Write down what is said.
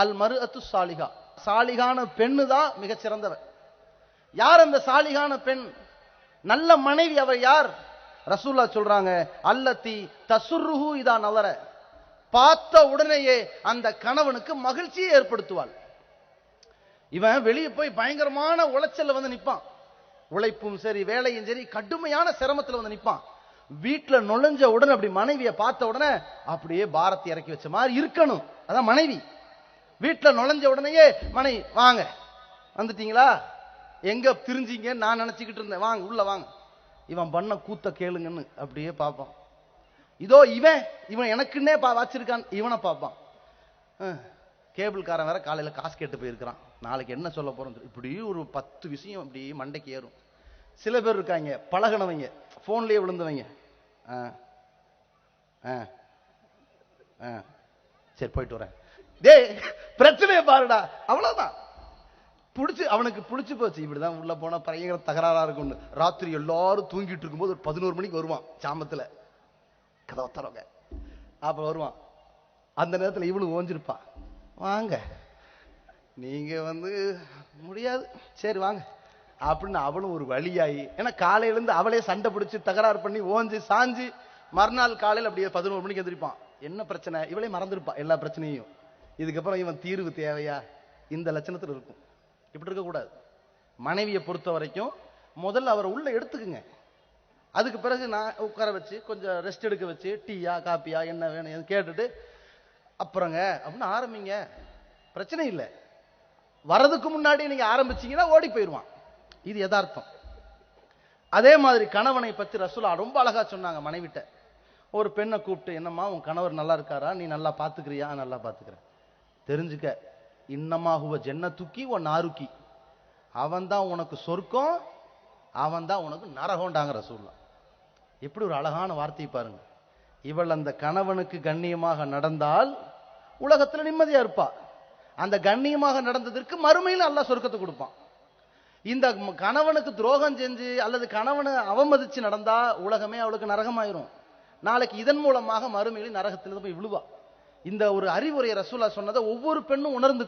அல் மர்அத்து சாலிஹா, சாலிகான பெண்ணு தான் மிக சிறந்தவர். யார் அந்த சாலிகான பெண்? நல்ல மனைவி. அவர் யார்? ரசூலுல்லாஹ் சொல்றாங்க, அல்லத்தி தசுர்ருஹு இதா நலர, பார்த்த உடனேயே அந்த கணவனுக்கு மகிழ்ச்சியை ஏற்படுத்துவாள். இவன் வெளியே போய் பயங்கரமான உளைச்சல்ல வந்து நிப்பான், உழைப்பும் சரி வேலையும் சரி கடுமையான சிரமத்தில் வந்து நிப்பான். வீட்டுல நுழைஞ்ச உடனே அப்படி மனைவியை பார்த்த உடனே அப்படியே பாரத்தை இறக்கி வச்ச மாதிரி இருக்கணும். அதான் மனைவி. வீட்டுல நுழைஞ்ச உடனேயே மனைவி, வாங்க வந்துட்டீங்களா, எங்க திரிஞ்சீங்க நான் நினைச்சுக்கிட்டு இருந்தேன், வாங்க உள்ள வாங்க, இவன் பண்ண கூத்த கேளுங்கன்னு அப்படியே பார்ப்பான். இதோ இவன் எனக்குன்னே வச்சிருக்கான், இவனை பார்ப்பான். கேபிள்காரன் வேற காலையில காசு கேட்டு போயிருக்கிறான், நாளைக்கு என்ன சொல்ல போறோம், இப்படி ஒரு 10 விஷயம் அப்படி மண்டைக்கு ஏறும். சில பேர் இருக்காங்க பழகினவங்க, போன்லயே விழுந்தவங்க, சரி போயிட்டு வரேன், டேய் பிரச்சனையை பாருடா, அவ்வளவுதான். அவனுக்கு பிடிச்சு போச்சு, இப்படிதான் உள்ள போனா பயங்கர தகராறா இருக்கும். ராத்திரி எல்லாரும் தூங்கிட்டு இருக்கும்போது ஒரு 11 மணிக்கு வருவான், சாமத்துல கதவை தரவங்க, அப்ப வருவான். அந்த நேரத்தில் இவளும் ஓஞ்சிருப்பா, வாங்க நீங்க வந்து முடியாது, சரி வாங்க அப்படின்னு அவளும் ஒரு வழியாயி, ஏன்னா காலையில இருந்து அவளே சண்டை பிடிச்சு தகராறு பண்ணி ஓஞ்சி சாஞ்சு மறுநாள் காலையில் அப்படியே 11 மணிக்கு எந்திரிப்பான். என்ன பிரச்சனை? இவளே மறந்துருப்பான் எல்லா பிரச்சனையும். இதுக்கப்புறம் இவன் தீர்வு தேவையா? இந்த லட்சணத்தில் இருக்கும். இப்படி இருக்கக்கூடாது. மனைவியை பொறுத்த வரைக்கும் முதல்ல அவரை உள்ள எடுத்துக்குங்க, அதுக்கு பிறகு நான் உட்கார வச்சு கொஞ்சம் ரெஸ்ட் எடுக்க வச்சு டீயா காப்பியா என்ன வேணும் கேட்டுட்டு அப்புறங்க அப்படின்னு ஆரம்பிங்க, பிரச்சனை இல்லை. வரதுக்கு முன்னாடி நீங்க ஆரம்பிச்சீங்கன்னா ஓடி போயிடுவான். இது யதார்த்தம். அதே மாதிரி கணவனை பத்தி ரசூலுல்லாஹ் ரொம்ப அழகா சொன்னாங்க. மனைவிட்ட ஒரு பெண்ணை கூப்பிட்டு, என்னம்மா உன் கணவர் நல்லா இருக்காரா, நீ நல்லா பாத்துக்கிறியா? நல்லா பாத்துக்கிறேன். தெரிஞ்சுக்க, இன்னமா ஹுவ ஜன்னத்துக்கி வ நாருக்கி, அவன் தான் உனக்கு சொர்க்கம், அவன் தான் உனக்கு நரகம்டாங்க ரசூலுல்லாஹ். எப்படி ஒரு அழகான வார்த்தை பாருங்க. இவள் அந்த கணவனுக்கு கண்ணியமாக நடந்தால் உலகத்துல நிம்மதியா இருப்பா. அந்த கண்ணியமாக நடந்ததற்கு மறுமையில் அல்லாஹ் சொர்க்கத்தை கொடுப்பான். இந்த கணவனுக்கு துரோகம் செஞ்சு அல்லது கணவனை அவமதிச்சு நடந்தா உலகமே அவளுக்கு நரகமாயிரும். நாளைக்கு இதன் மூலமாக மறுமையில் நரகத்தில் போய் விழுவா. இந்த ஒரு அறிவுரை ரசூலுல்லாஹ் சொன்னதை ஒவ்வொரு பெண்ணும் உணர்ந்து